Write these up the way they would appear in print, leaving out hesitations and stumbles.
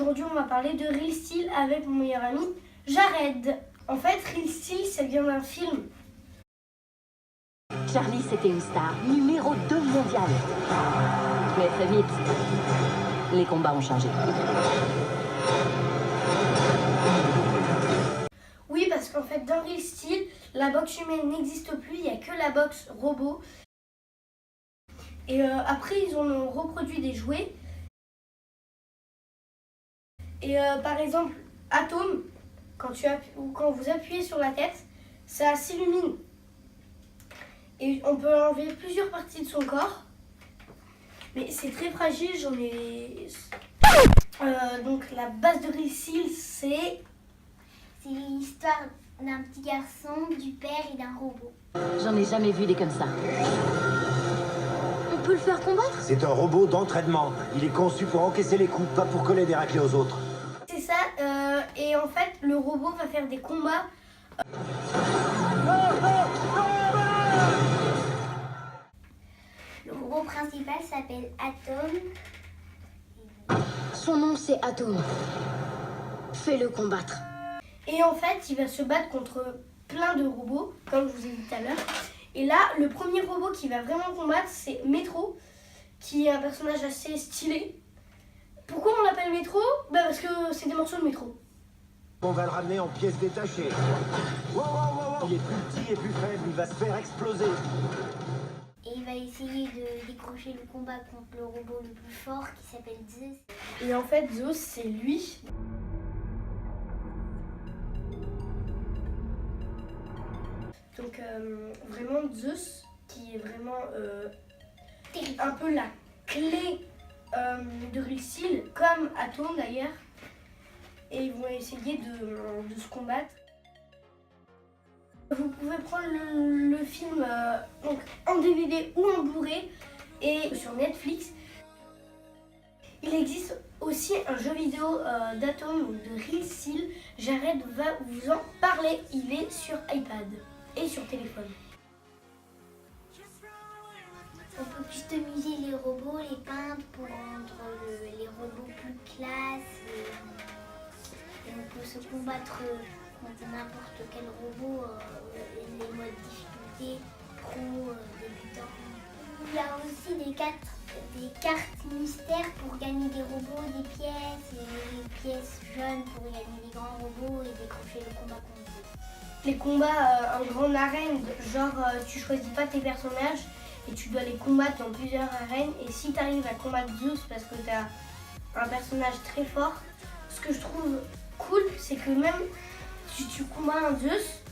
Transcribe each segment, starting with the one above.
aujourd'hui on va parler de Real Steel avec mon meilleur ami Jared. En fait, Real Steel, ça vient d'un film. Charlie, c'était une star, numéro 2 mondial. Mais très vite, les combats ont changé. Oui, parce qu'en fait, dans Real Steel, la boxe humaine n'existe plus, il n'y a que la boxe robot. Et après, ils ont reproduit des jouets. Et par exemple, Atom, quand vous appuyez sur la tête, ça s'illumine. Et on peut enlever plusieurs parties de son corps. Mais c'est très fragile, j'en ai... donc la base de Real Steel, c'est... C'est l'histoire d'un petit garçon, du père et d'un robot. J'en ai jamais vu des comme ça. On peut le faire combattre? C'est un robot d'entraînement. Il est conçu pour encaisser les coups, pas pour coller des raclés aux autres. C'est ça, et en fait, le robot va faire des combats. Le robot principal s'appelle Atom. Son nom, c'est Atom. Fais-le combattre. Et en fait, il va se battre contre plein de robots, comme je vous ai dit tout à l'heure. Et là, le premier robot qui va vraiment combattre, c'est Metro, qui est un personnage assez stylé. Pourquoi on l'appelle Metro? Parce que c'est des morceaux de métro. On va le ramener en pièces détachées. Wow, wow, wow, wow. Il est plus petit et plus faible, il va se faire exploser. Et il va essayer de décrocher le combat contre le robot le plus fort qui s'appelle Zeus. Et en fait, Zeus, c'est lui. Donc vraiment Zeus, qui est vraiment un peu la clé de Real Steel, comme Atom d'ailleurs. Et ils vont essayer de se combattre. Vous pouvez prendre le film donc en DVD ou en Blu-ray et sur Netflix. Il existe aussi un jeu vidéo d'Atom ou de Real Steel. Jared va vous en parler. Il est sur iPad et sur téléphone. On peut customiser les robots, les peindre pour rendre les robots plus classe. Et on peut se combattre contre n'importe quel robot, les modes difficulté, pro, débutant. Il y a aussi des cartes mystères pour gagner des robots, des pièces, et des pièces jaunes pour gagner des grands robots et décrocher le combat contre eux. Les combats en grande arène, genre tu choisis pas tes personnages et tu dois les combattre dans plusieurs arènes. Et si tu arrives à combattre Zeus parce que tu as un personnage très fort, ce que je trouve cool, c'est que même si tu combats un Zeus,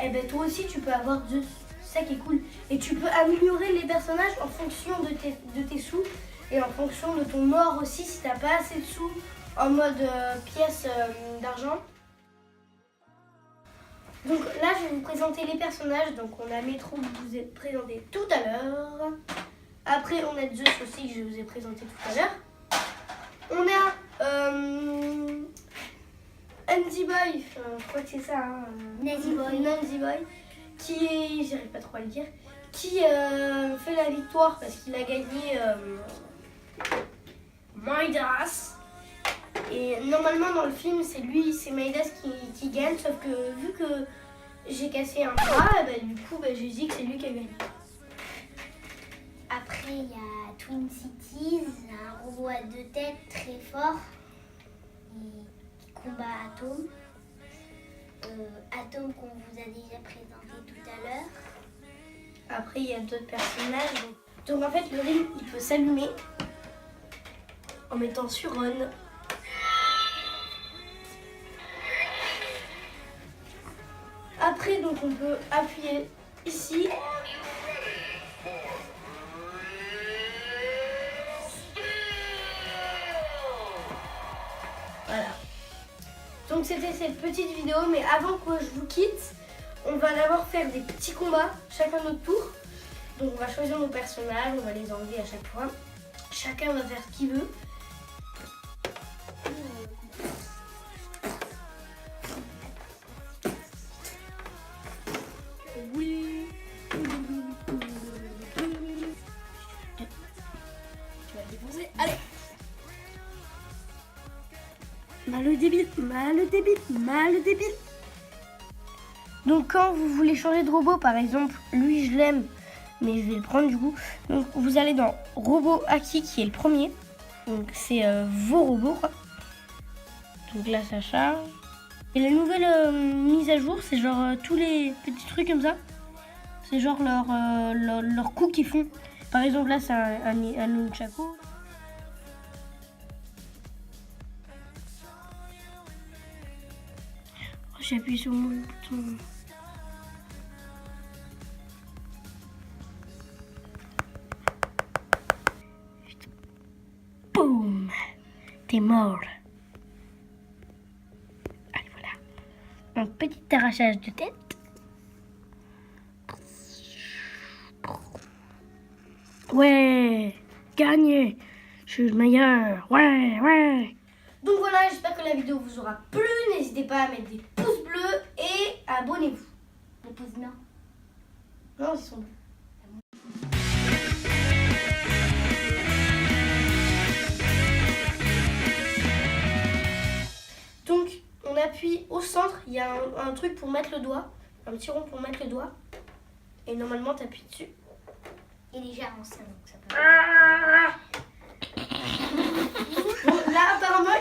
eh ben toi aussi tu peux avoir Zeus. C'est ça qui est cool. Et tu peux améliorer les personnages en fonction de tes sous et en fonction de ton or aussi si t'as pas assez de sous en mode pièce d'argent. Donc là, je vais vous présenter les personnages. Donc on a Metro que je vous ai présenté tout à l'heure. Après, on a Zeus aussi que je vous ai présenté tout à l'heure. On a Andy Boy, je crois que c'est ça. Hein, Nazi Boy. Nazi Boy, qui est, j'arrive pas trop à le dire, qui fait la victoire parce qu'il a gagné Midas. Et normalement dans le film c'est Midas qui gagne, sauf que vu que j'ai cassé un bras, du coup j'ai dit que c'est lui qui a gagné. Après il y a Twin Cities, un robot à 2 têtes très fort et qui combat Atom. Atom qu'on vous a déjà présenté tout à l'heure. Après il y a d'autres personnages. Donc en fait le ring il peut s'allumer en mettant sur on. Après, donc on peut appuyer ici. Voilà. Donc c'était cette petite vidéo, mais avant que je vous quitte, on va d'abord faire des petits combats, chacun notre tour. Donc on va choisir nos personnages, on va les enlever à chaque fois. Chacun va faire ce qu'il veut. Oui. Tu vas le défoncer. Allez. le débile, le débile. Donc quand vous voulez changer de robot, par exemple, lui je l'aime, mais je vais le prendre du coup. Donc vous allez dans Robot Aki qui est le premier. Donc c'est vos robots quoi. Donc là ça charge. Et la nouvelle mise à jour, c'est genre tous les petits trucs comme ça. C'est genre leur coups qu'ils font. Par exemple là c'est un nunchaku. Oh, j'ai appuyé sur mon bouton. Boum! T'es mort. Allez, voilà. Un petit arrachage de tête. Ouais! Gagné! Je suis le meilleur! Ouais! Donc voilà, j'espère que la vidéo vous aura plu. N'hésitez pas à mettre des pouces bleus et abonnez-vous. Les pouces blancs. Non, ils sont bleus. Donc, on appuie au centre, il y a un truc pour mettre le doigt, un petit rond pour mettre le doigt. Et normalement, tu appuies dessus. Il est déjà ancien, donc ça peut. Bon, là, apparemment,